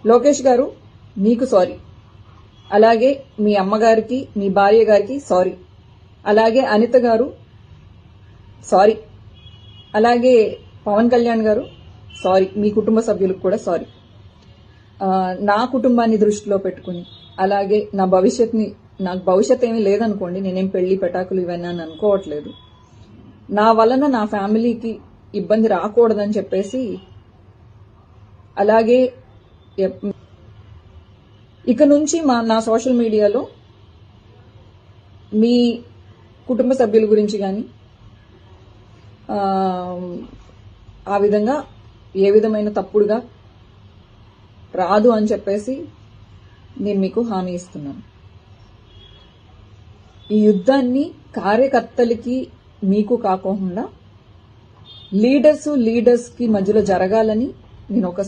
లోకేష్ గారు మీకు సారీ, అలాగే మీ అమ్మగారికి మీ భార్య గారికి సారీ, అలాగే అనిత గారు సారీ, అలాగే పవన్ కళ్యాణ్ గారు సారీ, మీ కుటుంబ సభ్యులకు కూడా సారీ. నా కుటుంబాన్ని దృష్టిలో పెట్టుకుని, అలాగే నాకు భవిష్యత్ ఏమీ లేదనుకోండి, నేనేం పెళ్లి పెటాకులు ఇవన్నీ అని అనుకోవట్లేదు. నా వలన నా ఫ్యామిలీకి ఇబ్బంది రాకూడదని చెప్పేసి, అలాగే ఇక నుంచి నా సోషల్ మీడియాలో మీ కుటుంబ సభ్యుల గురించి కానీ ఆ విధంగా ఏ విధమైన తప్పుడుగా రాదు అని చెప్పేసి నేను మీకు హామీ ఇస్తున్నాను. ఈ యుద్ధాన్ని కార్యకర్తలకి మీకు కాకుండా లీడర్స్ కి మధ్యలో జరగాలని నేను ఒక